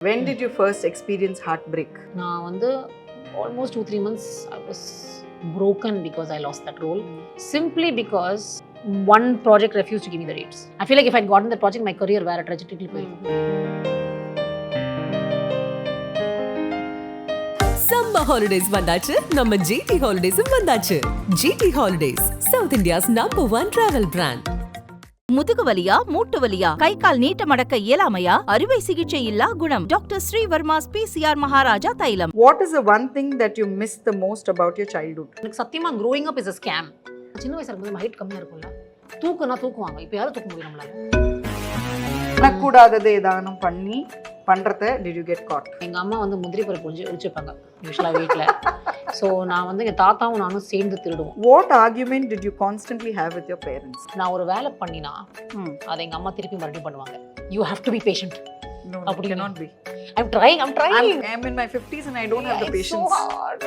When did you first experience heartbreak? நான் வந்து almost 2-3 months I was broken because I lost that role simply because one project refused to give me the dates. I feel like if I'd gotten that project, my career வேற trajectory போயிருக்கும். Summer holidays வந்தாச்சு, நம்ம GT Holidays வந்தாச்சு. GT Holidays, South India's #1 travel brand. முதுகு வலியா, மூட்டு வலியா, கை கால் நீட்ட மடக்க இயலாமையா, அறுவை சிகிச்சை இல்லா குணம். டாக்டர் ஸ்ரீவர்மாஸ் PCR மகாராஜா தைலம். What is the one thing that you miss the most about your childhood? எனக்கு சத்தியமா growing up is a scam. சின்ன வயசுல இருக்கும்போது ஹைட் கம்மியா இருக்கும்ல, தூக்குவாங்க. இப்போ யாரும் தூக்க முடியும் நம்மளால? பண்ணக்கூடாதது ஏதானும் பண்றத did you get caught? எங்க அம்மா வந்து முந்திரி பருப்பு ஒழிச்சு வைப்பாங்க யூஸ்வலா வீட்டில். ஸோ நான் வந்து எங்கள் தாத்தாவும் நானும் சேர்ந்து திருடுவோம். What argument did you constantly have with your parents? நான் ஒரு வேலை பண்ணினா அதை எங்கள் அம்மா திருப்பி மறுபடியும் பண்ணுவாங்க. You have to be patient. No, அப்படி cannot be. I'm trying. I'm in my 50s and I don't have the patience. So hard.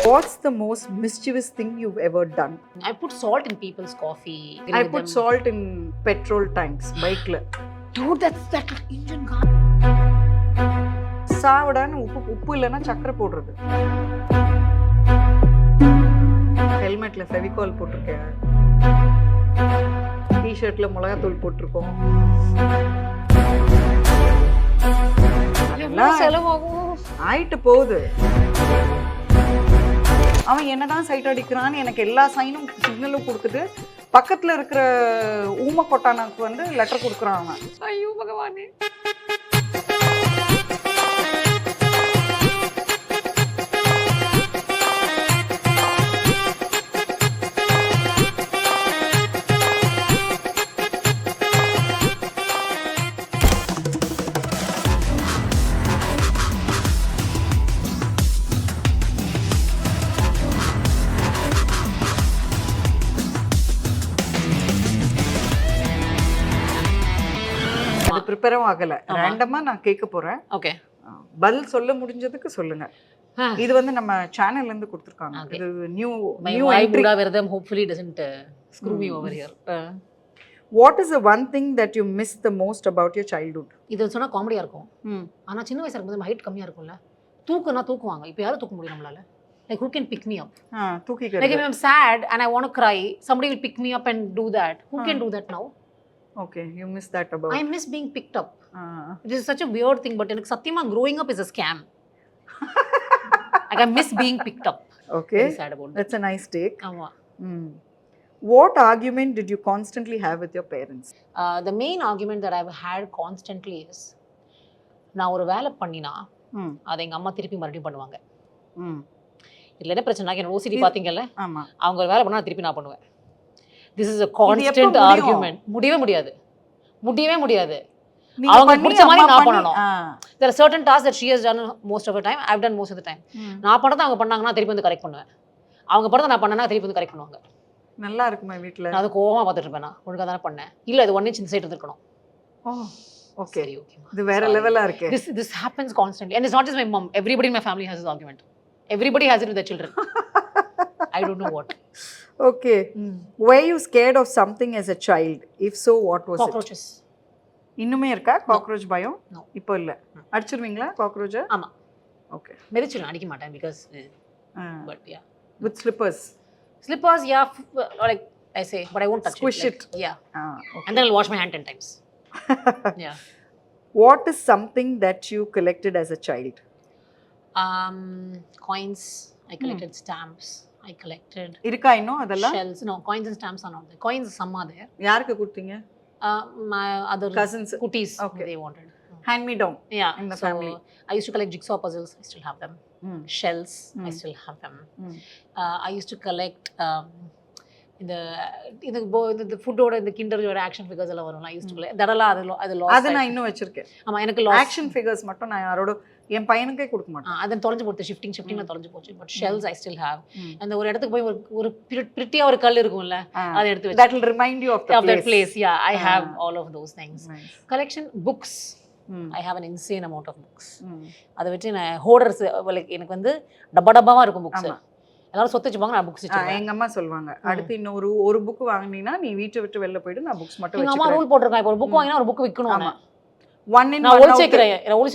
What's the most mischievous thing you've ever done? I put salt in people's coffee. I put salt in petrol tanks, bike la. Dude, that's that Indian car. சாவடான்னு உப்பு இல்லைன்னா சக்கரை போடுறது. ஹெல்மெட்ல ஃபெவிகால் போட்டிருக்கேன், டிஷர்ட்ல மிளகாத்தூள் போட்டிருக்கோம். செலவாகும் ஆயிட்டு போகுது. அவன் என்னதான் சைட் அடிக்கிறான்னு எனக்கு எல்லா சைனும் சிக்னலும் கொடுத்துட்டு பக்கத்துல இருக்கிற ஊம கொட்டானாக்கு வந்து லெட்டர் கொடுக்குறான் அவன். ஐயோ பகவானே. ப்ரிப்பேரும் ஆகல. ரேண்டமா நான் கேட்க போறேன். ஓகே, பதில் சொல்ல முடிஞ்சதுக்கு சொல்லுங்க. இது வந்து நம்ம சேனல்ல இருந்து கொடுத்திருக்காங்க. இது new entry. Hopefully doesn't screw me over here. What is the one thing that you miss the most about your childhood? இது சொன்னா காமெடியா இருக்கும். ஆனா சின்ன வயசுல இருக்கும்போது ஹைட் கம்மியா இருக்கும்ல, தூக்குவாங்க. இப்போ யாரும் தூக்க முடியும் நம்மளால? Like who can pick me up? தூக்கிக்கிறது. Like if I'm sad and I want to cry, somebody will pick me up and do that. Who can do that now? Okay, you miss that about. I miss being picked up. It is such a weird thing, but எனக்கு சத்தியமா growing up is a scam. Like I miss being picked up. Okay, very sad about that. That's a nice take. ஆமா. What argument did you constantly have with your parents? The main argument that I've had constantly is நான் ஒரு வேலை பண்ணினா அதை எங்க அம்மா திருப்பி மறுபடியும் பண்ணுவாங்க. இதுல என்ன பிரச்சனை? என்ன OCD பாத்தீங்கல்ல, அவங்க ஒரு வேலை பண்ணா திருப்பி நான் பண்ணுவேன். This is a constant argument. முடியவே முடியாது. அவங்க பிடிச்ச மாதிரி நான் பண்ணணும். There are certain tasks that she has done most of the time, I've done most of the time. நான் பண்ணதை அவங்க பண்ணாங்கன்னா திருப்பி வந்து கரெக்ட் பண்ணுவேன். அவங்க பண்ணதை நான் பண்ணனா திருப்பி வந்து கரெக்ட் பண்ணுவாங்க. நல்லா இருக்குமா வீட்ல? நான் அது கோவமா பார்த்துட்டு இருப்பேன். நான் ஒழுங்கா தானே பண்ணேன். இல்ல இது 1 inch இந்த சைடு இருக்கணும். ஓகே, இது வேற லெவலா இருக்கு. This happens constantly and it's not just my mom. Everybody in my family has this argument. Everybody has it with their children. I don't know what. Okay. Were you scared of something as a child? If so, what was Cockroaches. it? இன்னுமே இருக்கா cockroach பயம்? No. இப்போ இல்ல. அடிச்சிருவீங்களா காக்ரோச்ச? ஆமா. Okay. மெரிச்சிடலாம், அடிக்க மாட்டேன் because but yeah. With slippers? Slippers, yeah, like I say, but I won't touch Squish it. it. Yeah. Okay. And then I'll wash my hand 10 times. Yeah. What is something that you collected as a child? Coins. I collected stamps. I collected இருக்கா இன்னும் அதெல்லாம்? shells. No, coins and stamps are not there. Coins some are there. யாருக்கு கொடுத்தீங்க? My other cousins, cuties. Okay. They wanted. Hand me down. Yeah, in the so family. I used to collect jigsaw puzzles. I still have them. Shells. I still have them. I used to collect இந்த ஃபுட்டோட இந்த கிண்டரோட action figures எல்லாம் வரும். I used to collect அதெல்லாம் அது நான் இன்னும் வச்சிருக்கேன். ஆமா, எனக்கு ஆக்ஷன் ஃபிகர்ஸ் மட்டும் நான் யாரோட என் பையனுக்கே கொடுக்க மாட்டேன். அதன் தொலைஞ்சு போச்சு, ஷிஃப்டிங்ல தொலைஞ்சு போச்சு. But shells I still have. அந்த ஒரு இடத்துக்கு போய் ஒரு பிரிட்டியா ஒரு கல் இருக்கும்ல, அதை எடுத்து வச்சு. That will remind you of that place. Yeah, I have all of those things. Nice. Collection books. I have an insane amount of books. அதை வச்சு நான் ஹோல்டர்ஸ், எனக்கு வந்து டப்பாவா இருக்கும் புக்ஸ். எல்லாரும் சொத்து வச்சுப்பாங்க, நான் புக்ஸ் வச்சுப்பேன். எங்க அம்மா சொல்வாங்க, அடுத்து இன்னொரு ஒரு புக் வாங்குனீனா நீ வீட்டை விட்டு வெளில போயிடு, நான் புக்ஸ் மட்டும் வச்சுக்கிறேன். எங்க அம்மா ரூல் போட்டுருக்காங்க, இப்போ ஒரு புக் வாங்கினா ஒரு புக் விற்கணும். ஒன் இன் நான் ஒளிச்சு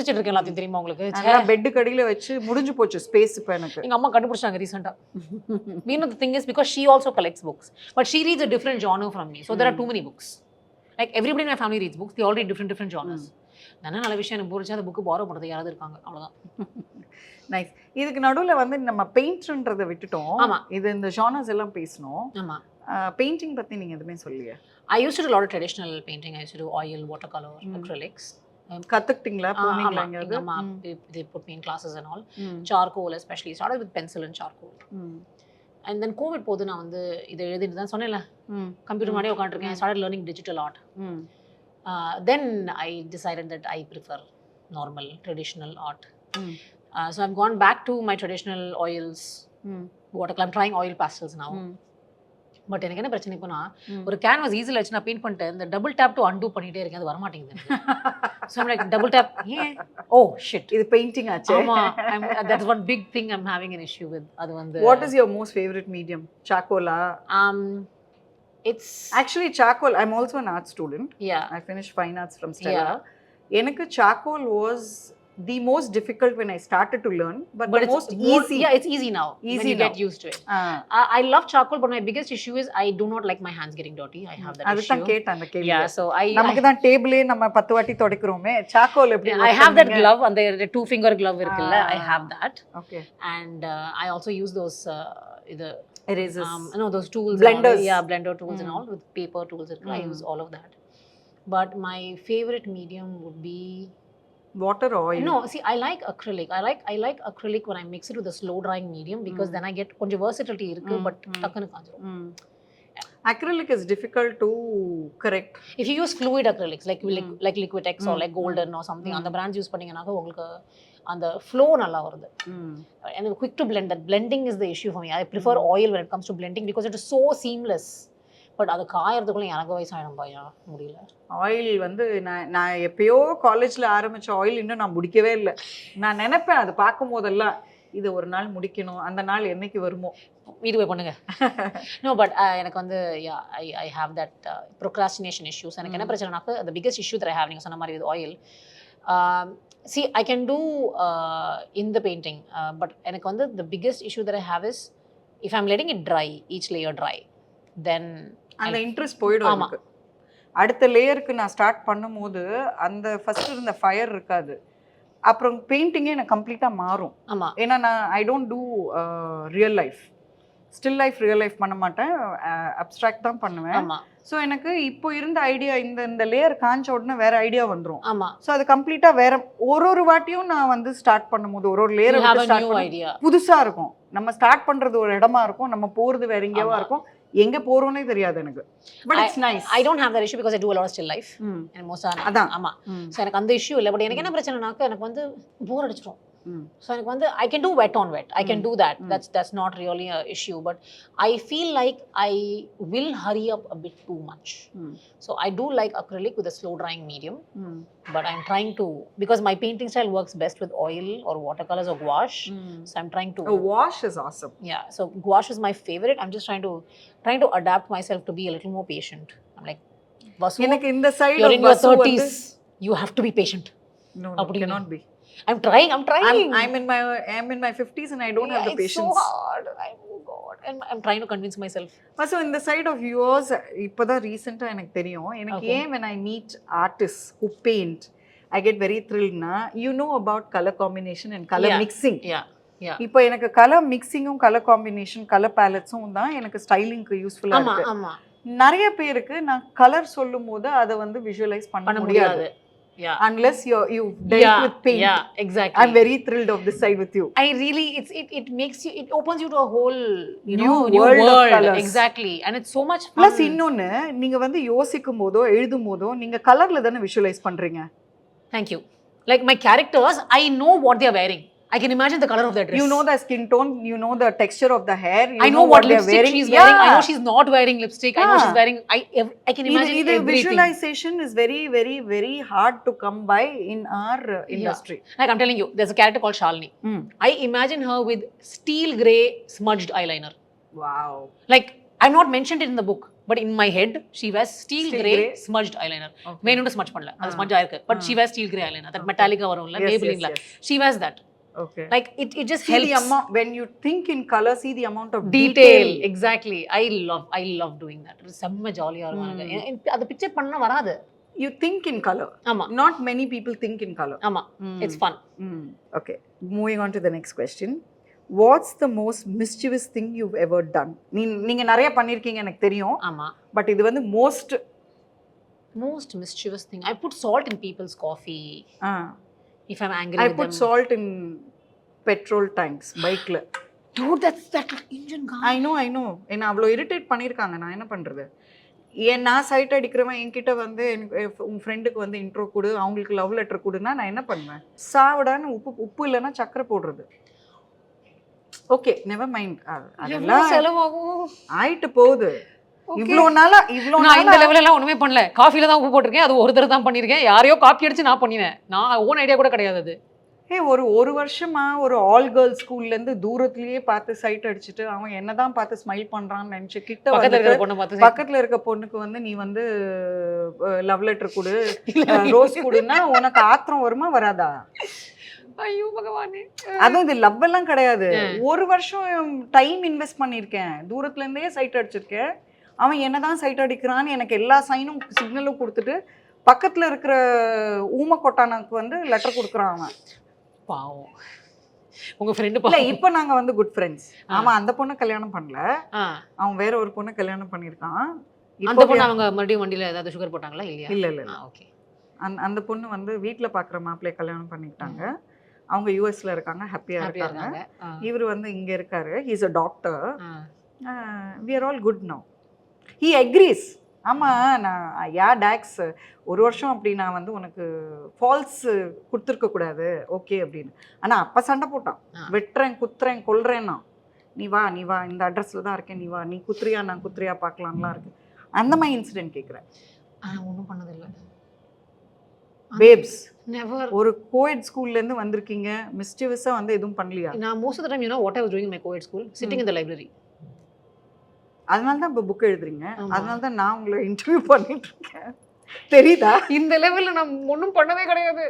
வச்சிருக்கேன் எல்லாத்தையும் தெரியுமா உங்களுக்கு? பெட்டுக்கு அடியில வச்சு முடிஞ்சு போச்சு ஸ்பேஸ். இப்போ எனக்கு எங்க அம்மா கண்டுபிடிச்சாங்க ரீசெண்டா. You know the thing is because she also collects books, but she reads a different genre from me, so there are too many books. Like everybody in my family reads books, they all read different genres. நல்ல விஷயம் எனக்கு போறச்சு அந்த book borrow பண்றது யாராவது இருக்காங்க, அவ்வளவுதான். Nice. இதுக்கு நடுவுல வந்து நம்ம பெயிண்ட்ன்றதை விட்டுட்டோம். ஆமா, இது இந்த ஜானர்ஸ் எல்லாம் பேசணும். ஆமா. பெயிண்டிங் பத்தி நீங்க எதுவுமே சொல்லியே. I used to do a lot of traditional painting. I used to do oil, watercolor, acrylics. கத்துக்கிட்டீங்களா? போனீங்களா எங்கயாவது? ஆமா, they put me in classes and all. Charcoal especially, started with pencil and charcoal. And then COVID போது நான் வந்து இதை எழுதிட்டு தான் சொன்னேன்ல, கம்ப்யூட்டர் முன்னாடி உட்காந்துருக்கேன். I started learning digital art. Then I decided that I prefer normal traditional art. So I've gone back to my traditional oils, watercolor. I'm trying oil pastels now. But எனக்கு என்ன பிரச்சனை இப்போனா, ஒரு கேன்வாஸ் ஈஸியில் வச்சு நான் paint பண்ணிட்டு இந்த double tape to undo பண்ணிட்டே இருக்கேன், அது வர மாட்டேங்குது. So I'm like double tap, ஏன் ஓ ஷிட் இது பெயிண்டிங் ஆச்சு. ஆமா, that's one big thing I'm having an issue with. அது வந்து what is your most favourite medium? சார்கோலா? It's actually charcoal, I am also an art student. Yeah, I finished fine arts from Stella. எனக்கு charcoal was the most difficult when I started to learn, but the it's most easy. Yeah, it's easy now. When you get used to it. I love charcoal, but my biggest issue is I do not like my hands getting dirty. I have that issue. அதுதான் கேட்டேன் அந்த கேள்வி. Yeah, so நமக்கு தான் டேபிளே நம்ம 10 வாட்டி துடைக்கிறோமே, charcoal எப்படி? I have that glove, and the 2-finger glove இருக்குல்ல, I have that. Okay. And I also use those the erasers, no, those tools, blenders. Yeah, blender tools and all, with paper tools. I use all of that. But my favorite medium would be water or oil? No, see, I like acrylic. I like acrylic when I mix it with a slow drying medium, because then I get konja versatility irukku, but takkanu kaanjirum. Acrylic is difficult to correct. If you use fluid acrylics like Liquitex or like Golden or something, அந்த brands use பண்ணீங்கனாக்க உங்களுக்கு அந்த flow நல்லா வருது. And quick to blend. That blending is the issue for me. I prefer oil when it comes to blending because it is so seamless. But அது காயறதுக்குள்ள எனக்கு வயசாயிடும் பையா, முடியல. Oil வந்து நான் எப்பயோ காலேஜில் ஆரம்பிச்ச ஆயில் இன்னும் நான் முடிக்கவே இல்லை. நான் நினைப்பேன் அது பார்க்கும் போதெல்லாம், இது ஒரு நாள் முடிக்கணும், அந்த நாள் என்னைக்கு வருமோ. வீடு போய் பண்ணுங்க. நோ, பட் எனக்கு வந்து I have that procrastination issues. எனக்கு என்ன பிரச்சனைனாக்க, the biggest issue that I have, நீங்கள் சொன்ன மாதிரி with oil, see, I can do in the painting, but எனக்கு வந்து the biggest issue that I have is if I'm letting it dry, each layer dry, then அந்த interest போயிடும் எனக்கு. அடுத்த லேயருக்கு நான் ஸ்டார்ட் பண்ணும்போது அந்த ஃபர்ஸ்ட் இருந்த ஃபயர் இருக்காது. அப்புறம் பெயிண்டிங்கே எனக்கு கம்ப்ளீட்டாக மாறும். ஆமாம், ஏன்னா நான் I don't do real life, still life real life பண்ண மாட்டேன், அப்ட்ராக்ட் தான் பண்ணுவேன். ஆமாம். ஸோ எனக்கு இப்போ இருந்த ஐடியா, இந்த லேயர் காஞ்ச உடனே வேற ஐடியா வந்துடும். ஆமாம். ஸோ அது கம்ப்ளீட்டாக வேற ஒரு வாட்டியும் நான் வந்து ஸ்டார்ட் பண்ணும்போது ஒரு லேயர் புதுசாக இருக்கும். நம்ம ஸ்டார்ட் பண்ணுறது ஒரு இடமா இருக்கும், நம்ம போகிறது வேற எங்கேயாவா இருக்கும், எங்க போறோனே தெரியாது எனக்கு. But it's nice. I don't have that issue because I do a lot of still life and most of அதான். ஆமா, சோ எனக்கு அந்த இஷ்யூ இல்ல. பட் எனக்கு என்ன பிரச்சனைனாக்க, எனக்கு வந்து போர் அடிச்சிரும். So எனக்கு வந்து I can do wet on wet, I can do that. That's not really a issue, but I feel like I will hurry up a bit too much. So I do like acrylic with a slow drying medium, but I'm trying to, because my painting style works best with oil or watercolors or gouache, so I'm trying to wash is awesome. Yeah, so gouache is my favorite. I'm just trying to adapt myself to be a little more patient. I'm like, Vasu, எனக்கு இந்த side you're in your 30s, you have to be patient. No, cannot be. I'm trying. I'm in my 50s and I don't have the patience. It's so hard. Oh God. And I'm trying to convince myself. So in the side of yours, இப்போதான் ரீசெண்டாக எனக்கு தெரியும். எனக்கு ஏன் when I meet artists who paint, I get very thrilled na. You know about color combination and color mixing. Yeah. இப்போ எனக்கு colour மிக்சிங்கும் colour combination colour பேலட்ஸும் தான் எனக்கு ஸ்டைலிங்க்கு யூஸ்ஃபுல்லாக இருக்கு. ஆமா. நிறைய பேருக்கு நான் கலர் சொல்லும் போது அதை வந்து விஷுவலைஸ் பண்ண முடியாது. Yeah. Unless you dealt with paint. Yeah, exactly. I'm very thrilled of this side with you. I really, it makes you, it opens you to a whole new world of colors. Exactly. And it's so much fun. Plus இன்னொன்னு, நீங்க வந்து யோசிக்கும் போதோ எழுதும் போதோ நீங்க கலர்ல தானே விஷுவலைஸ் பண்றீங்க. Thank you. Like my characters, I know what they are wearing. I can imagine the color of their dress. You know the skin tone, you know the texture of the hair, I know what lipstick she's wearing. I know she's not wearing lipstick. I know she's wearing, I can imagine everything. Visualization is very, very, very hard to come by in our industry. Like I'm telling you, there's a character called Shalini. I imagine her with steel grey smudged eyeliner. Wow. Like, I'm not mentioned it in the book, but in my head she was steel grey smudged eyeliner. வேணும்னு smudge பண்ணல, அது smudge ஆயிருக்கு. But she was steel grey eyeliner, that மெட்டாலிக்கா வரும்ல மேபிளின்ல, she was that. Okay. Like it just see helps the amount, when you think in color, see the amount of detail. Exactly. I love doing that. It's செம்ம ஜாலியா இருக்கும் எனக்கு. அது picture பண்ண வராது. You think in color. ஆமா. Not many people think in color. ஆமா. It's fun. Okay. Moving on to the next question. What's the most mischievous thing you've ever done? நீங்க நிறைய பண்ணிருக்கீங்க எனக்கு தெரியும். ஆமா. But இது வந்து most mischievous thing. I put salt in people's coffee. If I'm angry I with put them. salt in petrol tanks bike la. Dude, that's that engine gun. I know என்ன அவ்வளோ irritate பண்ணிருக்காங்க. நான் என்ன பண்றது? நான் side அடிக்கிறவன் என்கிட்ட வந்து உன் ஃப்ரெண்டுக்கு வந்து இன்ட்ரோ கொடு, அவங்களுக்கு லவ் லெட்டர் கொடுன்னா நான் என்ன பண்ணுவேன்? சாவடான்னு உப்பு இல்லைன்னா சக்கரை போடுறது. Okay, never mind. அதெல்லாம் செலவாகும். ஆயிட்டு போகுது. இவ்வளோ நாளா நான் இந்த லெவல்ல எல்லாம் ஒண்ணுமே பண்ணல. காஃபில தான் உப்பு போட்டிருக்கேன், அது ஒரு தடவை தான் பண்ணிருக்கேன். யாரையோ காப்பி அடிச்சு நான் பண்ணினேன். நான் ஓன் ஐடியா கூட கிடையாது அது. ஒரு வருஷமா ஒரு ஆல் கேர்ள்ஸ் ஸ்கூல்ல இருந்து தூரத்திலேயே பார்த்து சைட் அடிச்சுட்டு அவன் என்னதான் பார்த்து ஸ்மைல் பண்றான்னு நினைச்சு கிட்ட பக்கத்துல இருக்க பொண்ணுக்கு வந்து நீ வந்து லவ் லெட்டர் கொடு, ரோஸ் கொடுன்னா உனக்கு ஆத்திரம் வருமா வராதா? ஐயோ பகவானே. அதுவும் இது லவ் எல்லாம் கிடையாது. ஒரு வருஷம் டைம் இன்வெஸ்ட் பண்ணிருக்கேன், தூரத்துல இருந்தே சைட் அடிச்சிருக்கேன். அவன் என்னதான் சைட் அடிக்கிறான்னு எனக்கு எல்லா சைனும் சிக்னலும் கொடுத்துட்டு பக்கத்துல இருக்கிற ஊம கொட்டானுக்கு வந்து லெட்டர் கொடுக்குறான் அவன். பாவம். உங்க ஃப்ரெண்டு இல்ல, இப்போ நாங்க வந்து குட் ஃப்ரெண்ட்ஸ். ஆமா, அந்த பொண்ணு கல்யாணம் பண்ணல, அவன் வேற ஒரு பொண்ணு கல்யாணம் பண்ணிருக்கான். அந்த பொண்ணு அவங்க மறுபடியும் வண்டியில ஏதாவது சுகர் போட்டாங்களா? இல்ல. ஓகே. அந்த பொண்ணு வந்து வீட்டுல பாக்குற மாப்பிள்ளைய கல்யாணம் பண்ணிக்கிட்டாங்க. அவங்க யூஎஸ்ல இருக்காங்க, ஹாப்பியா இருக்காங்க. இவர் வந்து இங்க இருக்காரு, he is a doctor. we are all good now. he agrees. ஆமா, நான் டாக்ஸ் ஒரு வருஷம் அப்படி நான் வந்து உனக்கு ஃபால்ஸ் கொடுத்துருக்க கூடாது ஓகே அப்படின்னு. ஆனா அப்ப சண்டை போட்டான், வெட்டுறேன் குத்துறேன் கொல்றேன்னா. நீ வா இந்த அட்ரஸ்ல தான் இருக்கேன், நீ வா, நீ குத்துறியா நான் குத்துறியா பார்க்கலாம்லாம் இருக்கு. அந்த மாதிரி இன்சிடென்ட் கேட்குறேன். ஒன்றும் பண்ணதில்லை. Babes never. ஒரு கோஎட் ஸ்கூல்ல இருந்து வந்திருக்கீங்க, மிஸ்டிவஸா வந்து எதுவும் பண்ணலையா? நான் most of the time you know what I was doing in my coed school, sitting in the library. அதனால தான் இப்போ புக் எழுதுறீங்க, அதனால தான் நான் உங்களை இன்டர்வியூ பண்ணிட்டு இருக்கேன். தெரியுதா? இந்த லெவல்ல நான் ஒன்றும் பண்ணவே கிடையாது.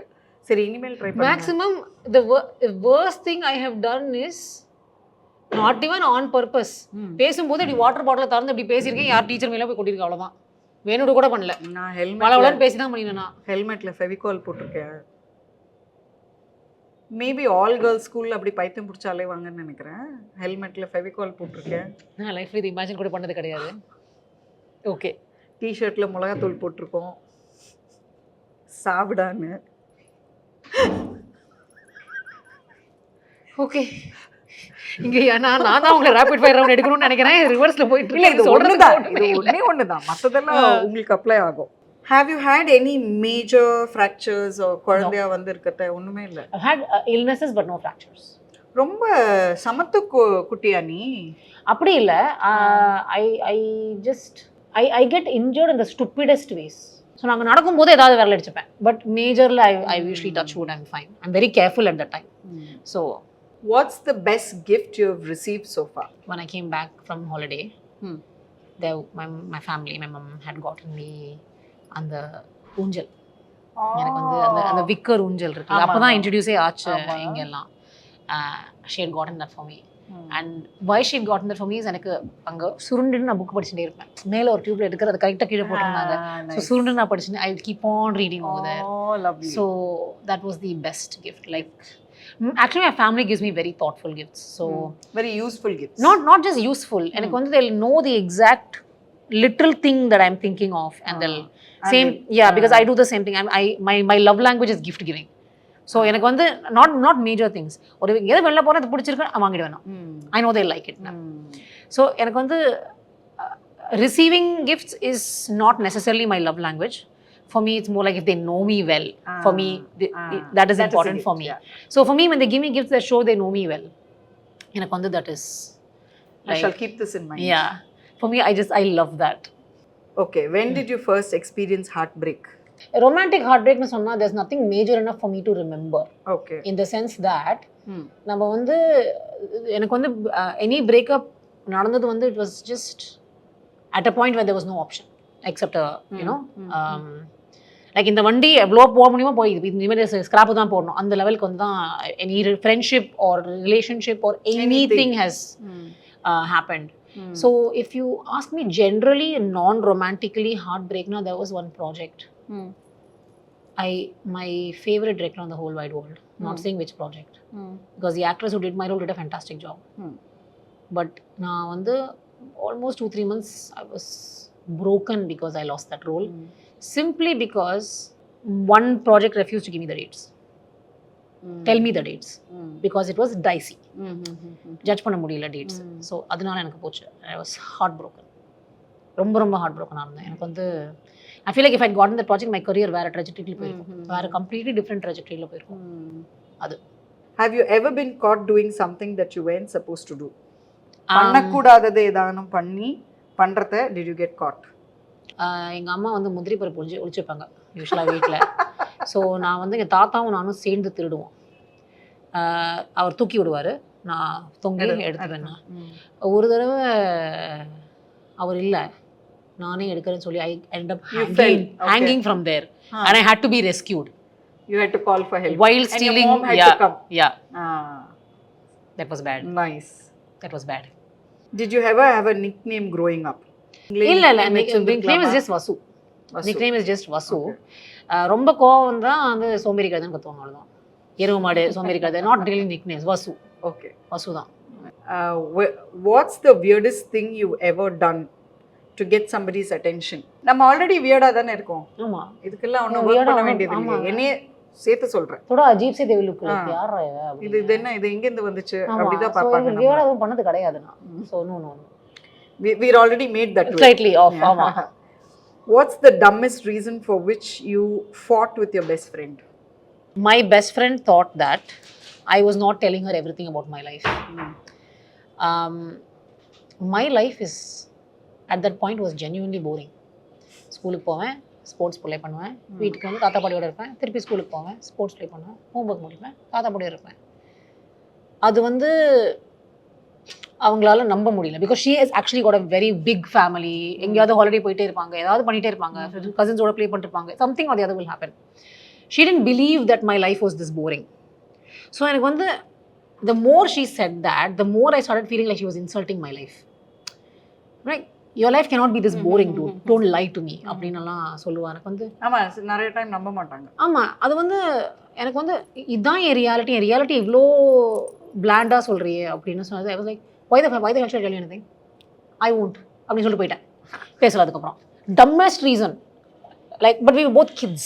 சரி, இனிமேல் ட்ரை பண்ணுங்க. Maximum the worst thing I have done is not even on purpose. பேசும்போது இப்படி வாட்டர் பாட்டில திறந்து இப்படி பேசியிருக்கேன், யார் டீச்சர் மேலே போய் கொட்டிருக்கேன், அவ்வளோதான். வேணும்னு கூட பண்ணல. நான் ஹெல்மெட் பேசி தான் பண்ணினேன். நான் ஹெல்மெட்ல ஃபெவிகால் போட்டிருக்கேன். மேபி ஆல் கேர்ள்ஸ் ஸ்கூல்ல அப்படி பைத்தியம் பிடிச்சாலே வாங்கன்னு நினைக்கிறேன். ஹெல்மெட்ல ஃபெவிகால் போட்டிருக்கேன். நான் லைஃப்ல இது இமேஜின் கூட பண்ணது கிடையாது. ஓகே. டிஷர்ட்ல மிளகாத்தூள் போட்டிருக்கோம், சாப்பிடான்னு. ஓகே. இங்க நான் தான் உங்களை ரேபிட் ஃபயர் ரவுண்ட் எடுக்கணும்னு நினைக்கிறேன். ரிவர்ஸ்ல போயிட்டு இல்ல, இது ஒண்ணுதான், மத்ததெல்லாம் உங்களுக்கு அப்ளை ஆகும். Have you had any major fractures or குழந்தையா வந்து இருக்கட்ட? ஒண்ணுமே இல்ல. I had illnesses but no fractures. ரொம்ப சமத்து குட்டியா நீ? அப்படி இல்ல. I get injured in the stupidest ways. So நாங்க நடக்கும்போது ஏதாவது விரல் அடிச்சுப்பேன். But majorly I usually touch wood, I'm fine. I'm very careful at that time. So what's the best gift you have received so far? When I came back from holiday, my family, my mom had gotten me அந்த ஊஞ்சல். எனக்கு வந்து அந்த wicker ஊஞ்சல் இருக்குல்ல, அப்பதான் இன்ட்ரடியூஸே ஆச்சு இங்கெல்லாம். she had gotten that for me. And why she had gotten that for me is எனக்கு அங்க சுருண்டுன்னு நான் புக் படிச்சுட்டே இருப்பேன். மேல ஒரு டியூப்ல எடுக்கிற அது கரெக்டா கீழே போட்டிருந்தாங்க. ஸோ சுருண்டு நான் படிச்சுட்டு I would keep on reading over there. Oh, lovely. So that was the best gift. Like actually my family gives me very thoughtful gifts. So very useful gifts. Not just useful. எனக்கு வந்து they'll know the exact literal thing that I'm thinking of and they'll because I do the same thing. My love language is gift giving. So எனக்கு வந்து not major things. ஒரு எது வெளில போறது பிடிச்சிருக்கு வாங்கிடு வேணும். I know they like it. So எனக்கு வந்து receiving gifts is not necessarily my love language. For me it's more like if they know me well. For me that is important for me. So for me when they give me gifts that show they know me well, எனக்கு வந்து that is I shall keep this in mind. Yeah. For me I love that. Okay, when did you first experience heartbreak? Romantic heartbreak nu sonna there's nothing major enough for me to remember. Okay. In the sense that நம்ம வந்து எனக்கு வந்து any breakup நடந்தது வந்து it was just at a point where there was no option except like இந்த வண்டி எவ்வளோ போக முடியுமோ போய் இனிமேல் ஸ்கிராப்பு தான் போடணும் அந்த லெவலுக்கு வந்து தான் any friendship R relationship or anything has happened. So if you ask me generally non-romantically heartbreak, now there was one project. My favorite director on the whole wide world. Not saying which project. Because the actress who did my role did a fantastic job. But now almost 2-3 months I was broken because I lost that role. Simply because one project refused to give me the dates. Tell me the dates. Because it was dicey. Judge பண்ண முடியல dates. So அதனால எனக்கு போச்சு. I was heartbroken. ரொம்ப heartbroken ஆனேன். எனக்கு I feel like if I had gotten that project, my career வேற trajectory போயிருக்கும். வேற completely different trajectory போயிருக்கும். அது. Have you ever been caught doing something that you weren't supposed to do? பண்ணக்கூடாதது ஏதானும் பண்றத did you get caught? எங்க அம்மா முந்திரி பருப்பு ஒளிச்சுப்பாங்க யூஸ்வலாக வீட்டில். ஸோ நான் எங்கள் தாத்தாவும் நானும் சேர்ந்து திருடுவோம். அவர் தூக்கி விடுவார், நான் தொங்கி எடுத்துவேன். ஒரு தடவை அவர் இல்லை, நானே எடுக்கிறேன்னு சொல்லி I ended up hanging from there and I had to be rescued. You had to call for help while stealing. And your mom had to come. Yeah. That was bad. Nice. That was bad. Did you ever have a nickname growing up? இல்ல nickname is just Vasu. Nickname is just Vasu. ரொம்ப கோவம் தான் சோம்பேறி கதைன்னு கத்துவாங்க, அவ்வளவுதான். எருவு மாடு சோம்பேறி கதை, not really nicknames. Vasu. Okay. Vasu தான். What's the weirdest thing you ever done to get somebody's attention? நம்ம ஆல்ரெடி வியர்டா தானே இருக்கோம். ஆமா. இதுக்கெல்லாம் ஒண்ணும் வர்க் பண்ண வேண்டியது இல்லை. என்னையே சேர்த்து சொல்றேன். थोड़ा अजीब से देवी लुक லைக் யாரா இது என்ன, இது எங்க இருந்து வந்துச்சு அப்படிதான் பாப்பாங்க. வியர்டா எதுவும் பண்ணது கிடையாது நான். So no. We're already made that slightly off. ஆமா. What's the dumbest reason for which you fought with your best friend? My best friend thought that I was not telling her everything about my life. My life is at that point was genuinely boring. ஸ்கூலுக்கு போவேன், sports play பண்ணுவேன், வீட்டுக்கு தாத்தா பாட்டியோட இருப்பேன், திருப்பி ஸ்கூலுக்கு போவேன், ஸ்போர்ட்ஸ் ப்ளே பண்ணுவேன், ஹோம்ஒர்க் முடிப்பேன், தாத்தா பாட்டியோட இருப்பேன். அது அவங்களால நம்ப முடியல. Because she is actually got a very big family. எங்கேயாவது ஹாலிடே போயிட்டே இருப்பாங்க, ஏதாவது பண்ணிட்டே இருப்பாங்க, கசின்ஸோட ப்ளே பண்ணிருப்பாங்க, something or the other will happen. She didn't believe that my life was this boring. So எனக்கு the more she said that, the more I started feeling like she was insulting my life. Right? Your life cannot be this boring, dude. Don't lie to me. அப்படின்னுலாம் சொல்லுவா. எனக்கு ஆமா, நிறைய time நம்ப மாட்டாங்க. ஆமா, அது எனக்கு இதுதான் என் ரியாலிட்டி இவ்வளோ பிளாண்டா சொல்றியே அப்படின்னு சொன்னது. I was like, why the hell should I tell you anything? I won't. அப்படின்னு சொல்லிட்டு போயிட்டேன். பேசல அதுக்கப்புறம். Dumbest reason. Like, but we were both kids.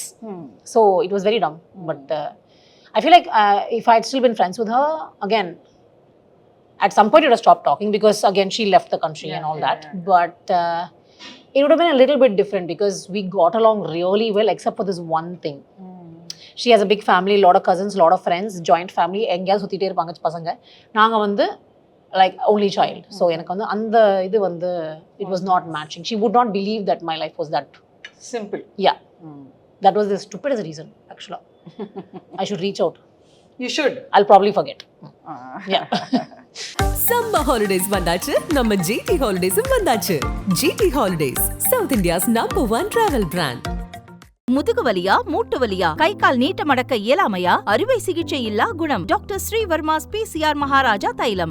So it was very dumb. But I feel like if I had still been friends with her, again, at some point it would have stopped talking because again she left the country and all that. But it would have been a little bit different because we got along really well except for this one thing. She has a big family, lot of cousins, lot of friends, joint family. எங்கேயாவது சுத்திட்டே இருப்பாங்க பசங்க. நாங்க like only child. So எனக்கு அந்த இது it was not matching. She would not believe that my life was that simple. Yeah. That was the stupidest reason actually. I should reach out. You should. I'll probably forget. Yeah. Summer holidays வந்தாச்சு, நம்ம GT Holidays வந்தாச்சு. GT Holidays, South India's #1 travel brand. முதுகு வலியா, மூட்டு வலியா, கை கால் நீட்ட மடக்க இயலாமையா, அறுவை சிகிச்சை இல்லா குணம். டாக்டர் ஸ்ரீவர்மாஸ் PCR மகாராஜா தைலம்.